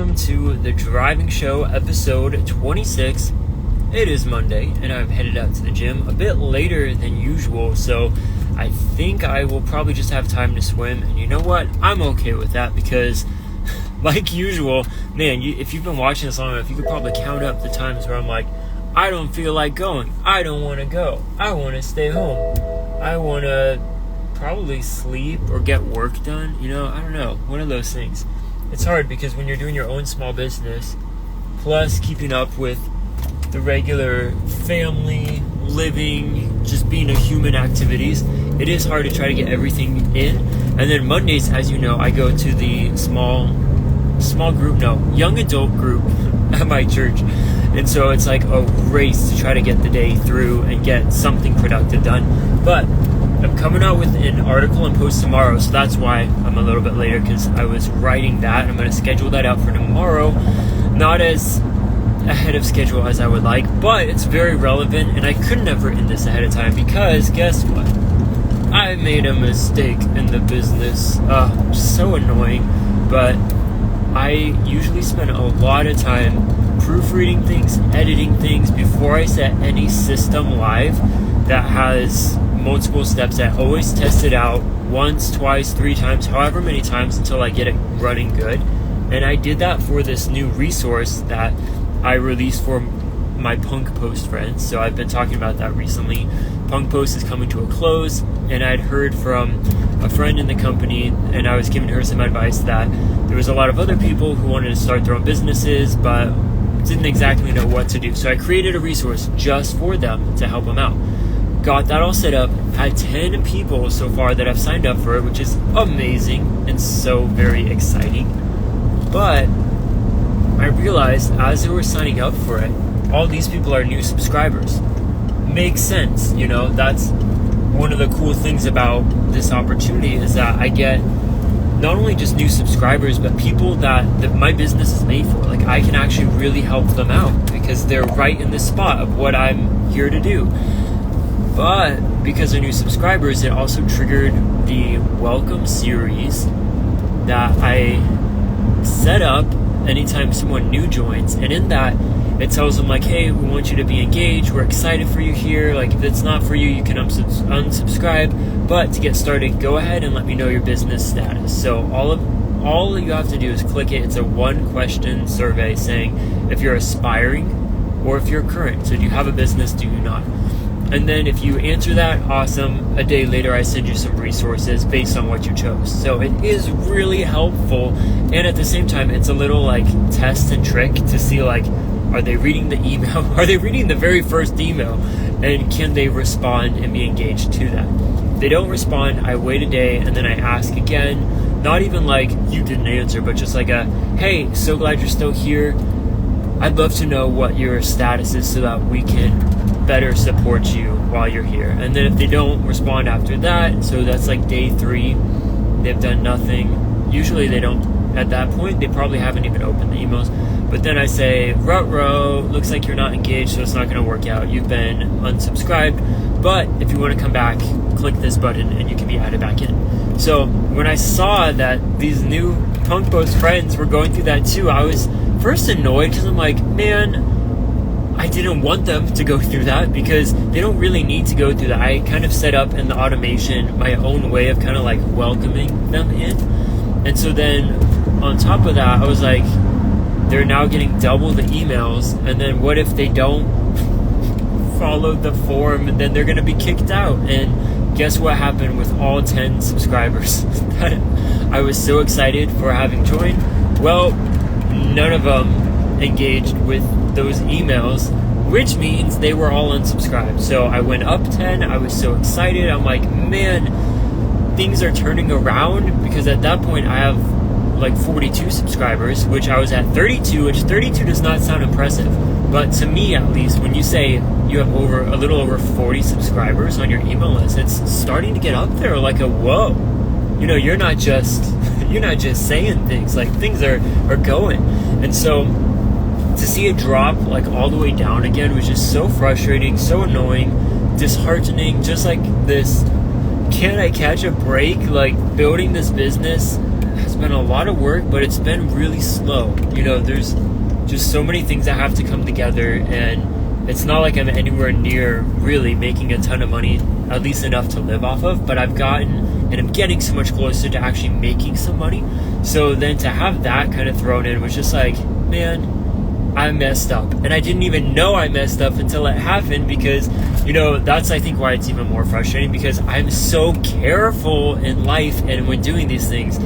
welcome to the Driving Show, episode 26. It is Monday, and I'm headed out to the gym a bit later than usual, so I think I will probably just have time to swim, and you know what? I'm okay with that, because like usual, man, if you've been watching this long enough, you could probably count up the times where I'm like, I don't feel like going, I don't want to go, I want to stay home, I want to probably sleep or get work done, I don't know, one of those things. It's hard because when you're doing your own small business, plus keeping up with the regular family, living, just being a human activities, it is hard to try to get everything in. And then Mondays, as you know, I go to the young adult group at my church. And so it's like a race to try to get the day through and get something productive done. But I'm coming out with an article and post tomorrow, so that's why I'm a little bit later, because I was writing that, and I'm going to schedule that out for tomorrow. Not as ahead of schedule as I would like, but it's very relevant, and I couldn't have written this ahead of time, because guess what? I made a mistake in the business. So annoying, but I usually spend a lot of time proofreading things, editing things before I set any system live that has multiple steps. I always test it out once, twice, 3 times, however many times until I get it running good. And I did that for this new resource that I released for my Punk Post friends. So I've been talking about that recently. Punk Post is coming to a close, and I'd heard from a friend in the company, and I was giving her some advice that there was a lot of other people who wanted to start their own businesses but didn't exactly know what to do. So I created a resource just for them to help them out. Got that all set up, had 10 people so far that have signed up for it, which is amazing and so very exciting. But I realized as they were signing up for it, all these people are new subscribers. Makes sense, that's one of the cool things about this opportunity, is that I get not only just new subscribers, but people that my business is made for. Like, I can actually really help them out because they're right in the spot of what I'm here to do. But because they're new subscribers, it also triggered the welcome series that I set up anytime someone new joins. And in that, it tells them like, hey, we want you to be engaged. We're excited for you here. Like, if it's not for you, you can unsubscribe. But to get started, go ahead and let me know your business status. So all you have to do is click it. It's a 1-question survey saying if you're aspiring or if you're current. So do you have a business? Do you not? And then if you answer that, awesome. A day later, I send you some resources based on what you chose. So it is really helpful. And at the same time, it's a little like test and trick to see like, are they reading the email? Are they reading the very first email? And can they respond and be engaged to that? If they don't respond, I wait a day and then I ask again. Not even like you didn't answer, but just like hey, so glad you're still here. I'd love to know what your status is so that we can better support you while you're here. And then if they don't respond after that, so that's like day 3, they've done nothing. Usually they don't, at that point, they probably haven't even opened the emails. But then I say, ruh-roh, looks like you're not engaged, so it's not going to work out. You've been unsubscribed. But if you want to come back, click this button and you can be added back in. So when I saw that these new Punk Post friends were going through that too, I was first annoyed because I'm like, man, I didn't want them to go through that because they don't really need to go through that. I kind of set up in the automation my own way of kind of like welcoming them in. And so then on top of that, I was like, they're now getting double the emails. And then what if they don't follow the form, and then they're going to be kicked out? And guess what happened with all 10 subscribers that I was so excited for having joined? Well, none of them engaged with those emails, which means they were all unsubscribed. So I went up 10. I was so excited. I'm like, man, things are turning around, because at that point I have like 42 subscribers, which I was at 32, which 32 does not sound impressive. But to me, at least, when you say you have a little over 40 subscribers on your email list, it's starting to get up there like a whoa. You're not just saying things, like things are going. And so to see it drop like all the way down again was just so frustrating, so annoying, disheartening. Just like this, can I catch a break? Like, building this business has been a lot of work, but it's been really slow. There's just so many things that have to come together, and it's not like I'm anywhere near really making a ton of money, at least enough to live off of, but I've gotten and I'm getting so much closer to actually making some money. So then to have that kind of thrown in was just like, man, I messed up. And I didn't even know I messed up until it happened, because, that's, I think, why it's even more frustrating, because I'm so careful in life and when doing these things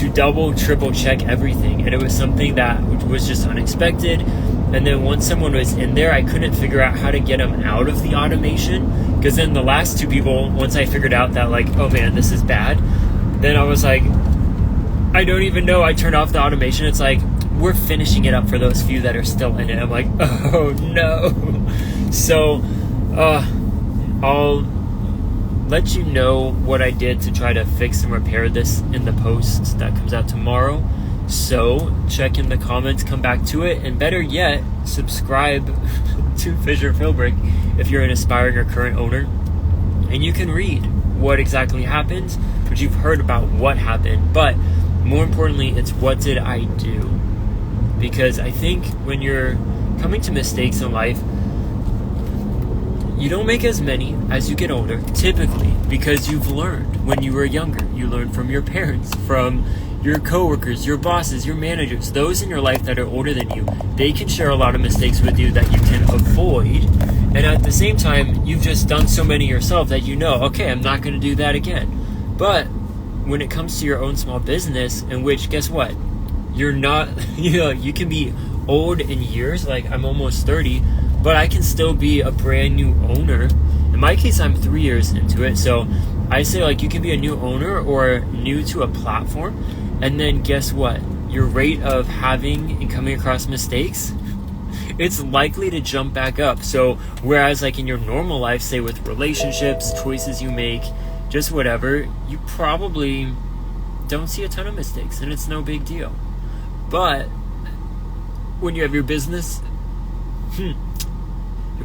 to double, triple check everything. And it was something that was just unexpected. And then once someone was in there, I couldn't figure out how to get them out of the automation, because then the last two people, once I figured out that, like, oh man, this is bad, then I was like, I don't even know. I turned off the automation. It's like, we're finishing it up for those few that are still in it. I'm like, oh no. So I'll let you know what I did to try to fix and repair this in the post that comes out tomorrow. So check in the comments, come back to it, and better yet, subscribe to Fisher Philbrick if you're an aspiring or current owner, and you can read what exactly happened, but you've heard about what happened. But more importantly, it's what did I do? Because I think when you're coming to mistakes in life, you don't make as many as you get older, typically, because you've learned when you were younger. You learned from your parents, from your coworkers, your bosses, your managers, those in your life that are older than you. They can share a lot of mistakes with you that you can avoid. And at the same time, you've just done so many yourself that okay, I'm not going to do that again. But when it comes to your own small business, in which, guess what? You're not, you can be old in years, like I'm almost 30, but I can still be a brand new owner. In my case, I'm 3 years into it. So I say, like, you can be a new owner or new to a platform. And then guess what? Your rate of having and coming across mistakes, it's likely to jump back up. So whereas like in your normal life, say with relationships, choices you make, just whatever, you probably don't see a ton of mistakes and it's no big deal. But when you have your business, you're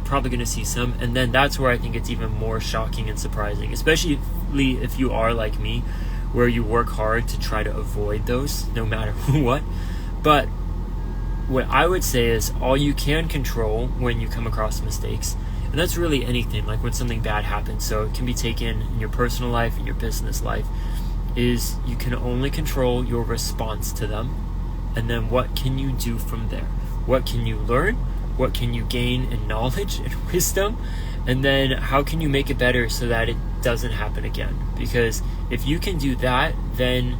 probably going to see some. And then that's where I think it's even more shocking and surprising, especially if you are like me, where you work hard to try to avoid those no matter what. But what I would say is all you can control when you come across mistakes, and that's really anything, like when something bad happens, so it can be taken in your personal life, in your business life, is you can only control your response to them. And then what can you do from there? What can you learn? What can you gain in knowledge and wisdom? And then how can you make it better so that it doesn't happen again? Because if you can do that, then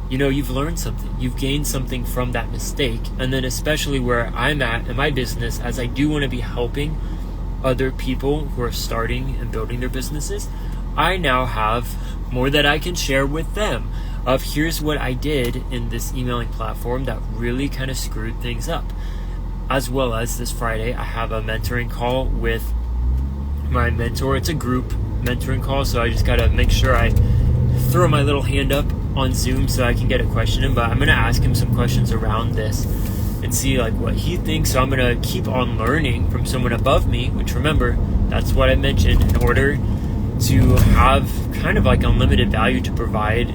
you've learned something. You've gained something from that mistake. And then especially where I'm at in my business, as I do want to be helping other people who are starting and building their businesses, I now have more that I can share with them of here's what I did in this emailing platform that really kind of screwed things up. As well as this Friday, I have a mentoring call with my mentor. It's a group mentoring call, so I just got to make sure I throw my little hand up on Zoom so I can get a question in. But I'm going to ask him some questions around this and see like what he thinks. So I'm going to keep on learning from someone above me, which, remember, that's what I mentioned. In order to have kind of like unlimited value to provide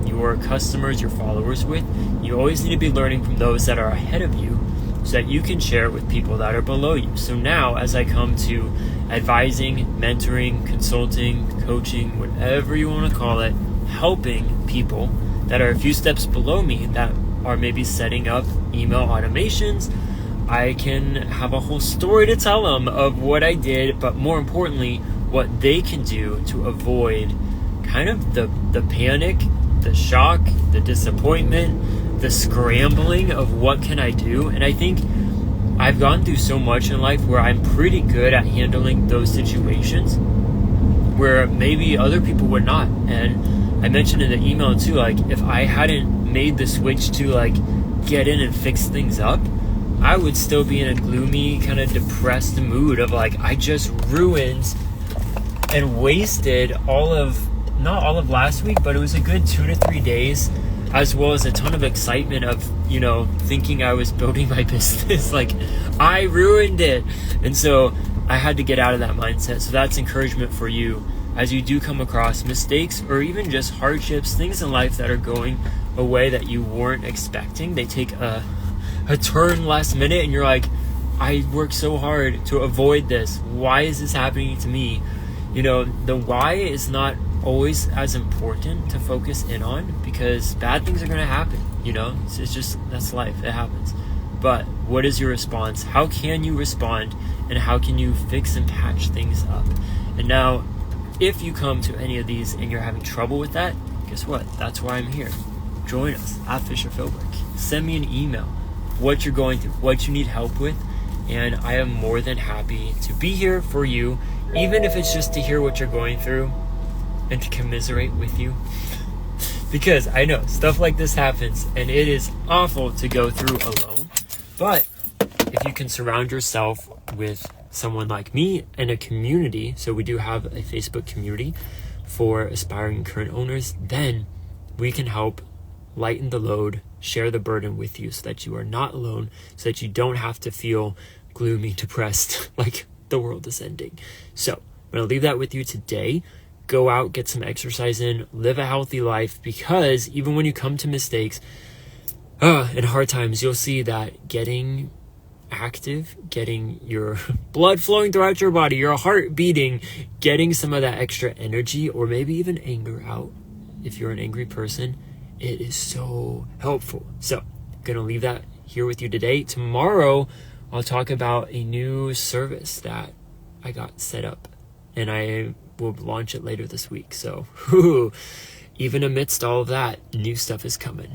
your customers, your followers with, you always need to be learning from those that are ahead of you so that you can share with people that are below you. So now as I come to advising, mentoring, consulting, coaching, whatever you want to call it, helping people that are a few steps below me that are maybe setting up email automations, I can have a whole story to tell them of what I did, but more importantly, what they can do to avoid kind of the panic, the shock, the disappointment, the scrambling of what can I do. And I think I've gone through so much in life where I'm pretty good at handling those situations where maybe other people would not. And I mentioned in the email too, like if I hadn't made the switch to like get in and fix things up, I would still be in a gloomy kind of depressed mood of like, I just ruined and wasted not all of last week, but it was a good 2 to 3 days, as well as a ton of excitement of, thinking I was building my business. Like, I ruined it. And so I had to get out of that mindset. So that's encouragement for you as you do come across mistakes or even just hardships, things in life that are going a way that you weren't expecting. They take a turn last minute, and you're like, I worked so hard to avoid this. Why is this happening to me? The why is not always as important to focus in on, because bad things are going to happen. It's just, that's life. It happens. But what is your response? How can you respond? And how can you fix and patch things up? And now, if you come to any of these and you're having trouble with that, guess what? That's why I'm here. Join us at Philbrick. Send me an email, what you're going through, what you need help with, and I am more than happy to be here for you, even if it's just to hear what you're going through and to commiserate with you. Because I know stuff like this happens, and it is awful to go through alone. But if you can surround yourself with someone like me and a community, so we do have a Facebook community for aspiring current owners, then we can help lighten the load, share the burden with you so that you are not alone, so that you don't have to feel gloomy, depressed, like the world is ending. So I'm going to leave that with you today. Go out, get some exercise in, live a healthy life, because even when you come to mistakes and hard times, you'll see that getting active, getting your blood flowing throughout your body, your heart beating, getting some of that extra energy or maybe even anger out, if you're an angry person, it is so helpful. So I'm going to leave that here with you today. Tomorrow, I'll talk about a new service that I got set up, and I will launch it later this week. So even amidst all of that, new stuff is coming.